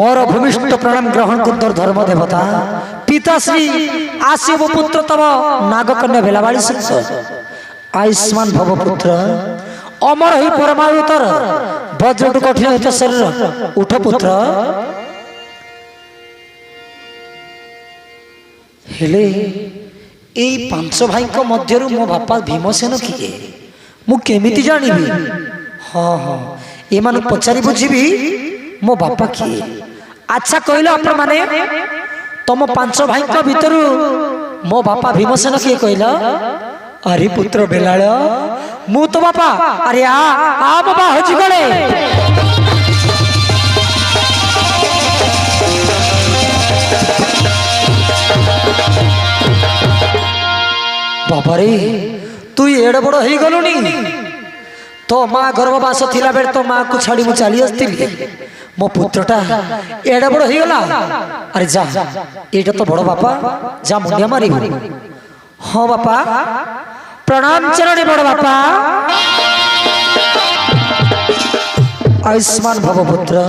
मोर भूमिष्ठ प्रणाम ग्रहण कर धर्म देवता पिताश्री आशिव पुत्र तब नागकन्या भेलावाड़ी शिष आयुष्मान भव पुत्र अमर ही परमायुतर वज्रटु कठिन हित शरीर उठ पुत्र हेले ए पांच भाई मध्य मो बापा भीमसेन किए मुझे जानी हाँ हाँ ये मान पचारि बुझी मो बापा किए अच्छा कहल आप माने तुम पांच भाई भितर मो बापा भीमसेन किए कहल अरे पुत्र बेलाल मु तो बापा अरे आ बाबा हजी गले बाबा रे तू एड़ बड़ हो गलुनी तो माँ गर्भवास थिला बेर तो माँ को छाड़ी मु चली आसती मो पुत्रटा एड़ बड़ हो गला अरे जा एटा तो बड़ बापा जा मुंडिया मारी हाँ बापा प्रणाम चरणी बड़ बापा आयुष्मान भव पुत्र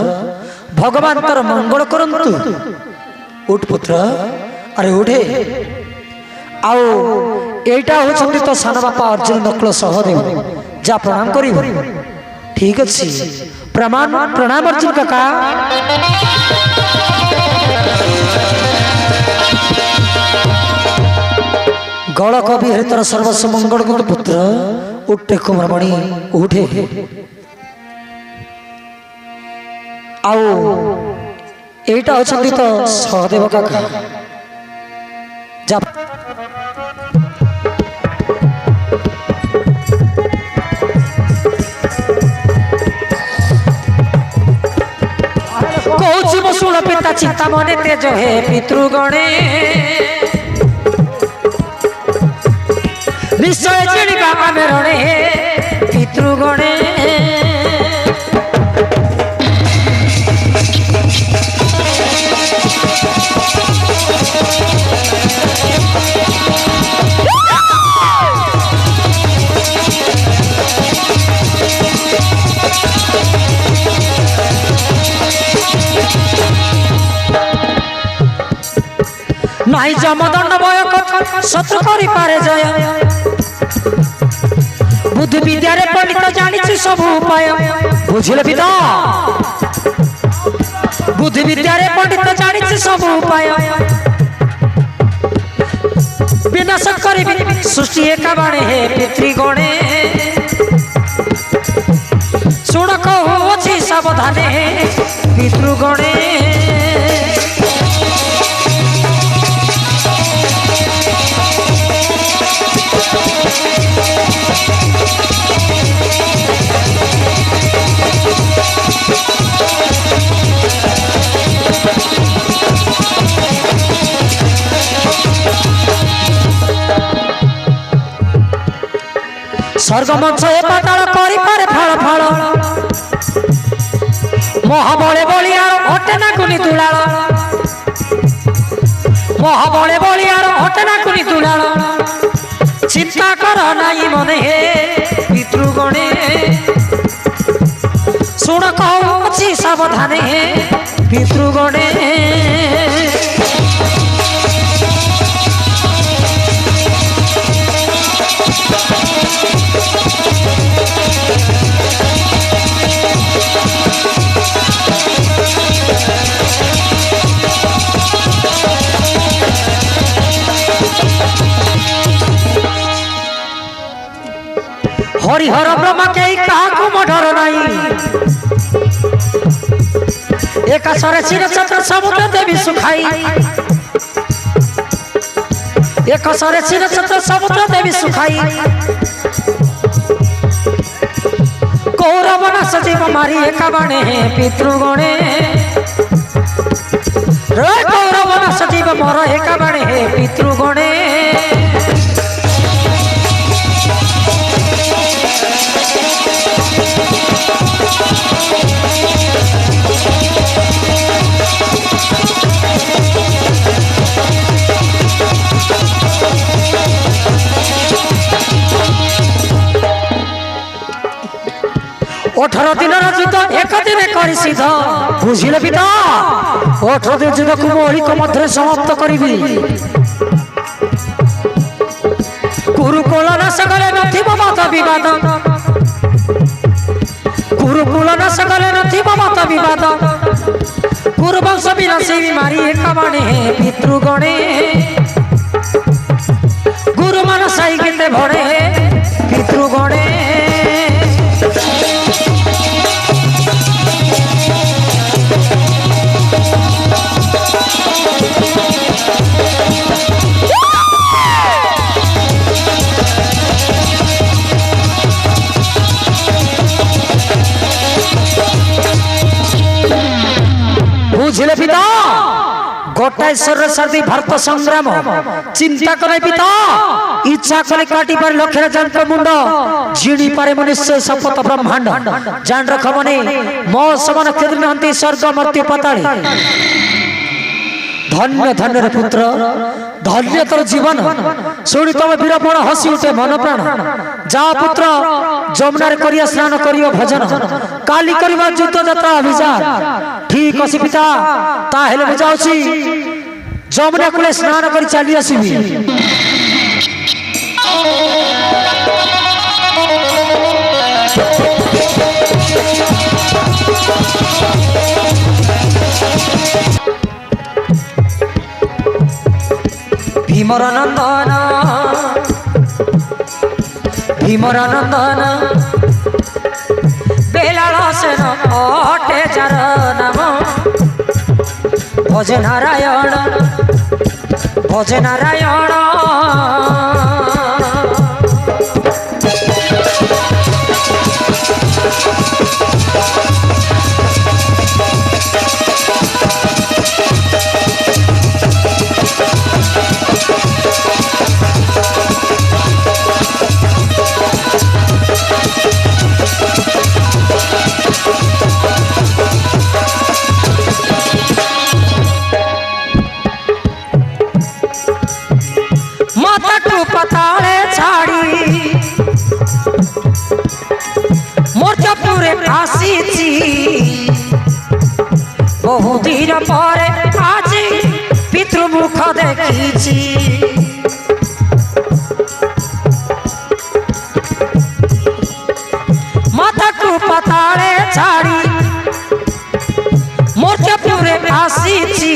भगवान तर मंगल करंतु उठ पुत्र अरे उठे आओ एटा होचंदी तो सान बापा अर्जुन नकुल सहदेव जा प्रणाम करिवो ठीक अछि प्रणाम प्रणाम अर्जुन काका गौड़ कवि हरितर सर्वस्व मंगल पुत्र उठे कुमारमणि उठे आओ एटा होचंदी तो सहदेव काका जा शुण पिता चिंता मने तेज हे पितृगणे निश्चय चिड़िका आमे रणे पितृगणे नाई जमदंड भय शत्रु करि पारे जय बुद्धि विद्या रे पंडित जानिछि सब उपाय बुझिले पिता बुद्धि विद्या रे पंडित जानिछि सब उपाय विनाश करिबि सृष्टि एका बाणे हे पितृगणे सुण कहू अछि सावधाने पितृगणे स्वर्ग मंच ए पाताल करि पारे फल फल महाबले बलियार हटे ना कुनी दुलाल महाबले बलियार हटे ना कुनी दुलाल चिंता कर नाई मने हे पितृगणे सुण कहूँ सावधाने हे पितृगणे हरिहर ब्रह्मा के काकू मडर नहीं एका सरे सिर छत्र समुद्र देवी सुखाई एक सरे सिर छत्र समुद्र देवी सुखाई कौरव न सजीव मारी एका बाणे हे पितृगणे रे कौरव न सजीव मोर एका बाणे हे पितृगणे 18 দিনের যুদ্ধ একদিনে করি সিদ্ধ বুঝিলে পিতা 18 দিন যুদ্ধକୁ ମୁଁ ଓଳିକ ମଧ୍ୟରେ ସମାପ୍ତ କରିବି କୁରୁକୁଳ ନାଶ କଲେ ନଥିବ ମତ ବିବାଦ କୁରୁକୁଳ ନାଶ କଲେ ନଥିବ ମତ ବିବାଦ କୁରୁବଂଶ ବିନାଶୀ ମାରି ଏକବାଣେ ପିତୃଗଣେ ଗୁରୁମାନ ସାଇ କେତେ ଭଣେ ପିତୃଗଣେ বুঝলে পিতা গোটাই শরীর সাথী ভারত সংগ্রাম চিন্তা করে পিতা ইচ্ছা করে কাটি পারে লক্ষের যন্ত্র মুন্ড জিড়ি পারে মনুষ্য শপথ ব্রহ্মাণ্ড জান রখ মনে মো সমান ক্ষেত্র নাহান্তি স্বর্গ মর্ত্য পাতাళী ধন্য ধন্য রে পুত্র ধন্য তোর জীবন শুনি তবে বীরপণ হসি উঠে মন প্রাণ যা পুত্র যমুনারে করিয়া স্নান করিও ভজন কালি করিবা যুদ্ধ যাত্রা অভিযান ঠিক আছে পিতা তাহলে মু যাচ্ছি যমুনা কূলে স্নান করে চালি আসিবি ভীমর নন্দন ভীমর নন্দন বেলাল সেন অটে যার নাম ভজে নারায়ণ ভজে নারায়ণ पताले छाड़ी मोर्चापुरे आसीची बहु दिन पर आज पितृमुख देखीची माता को पताले छाड़ी मोर्चापुरे आसीची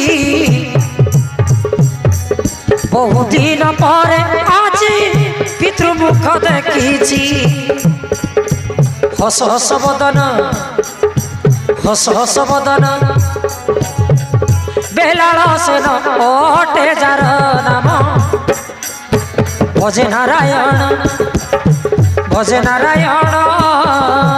बहु दिन पर आज पितृमुख देखीची हस हस बदन हस हस बदन बेलाल सेन अटे जार नाम भजे नारायण भजे नारायण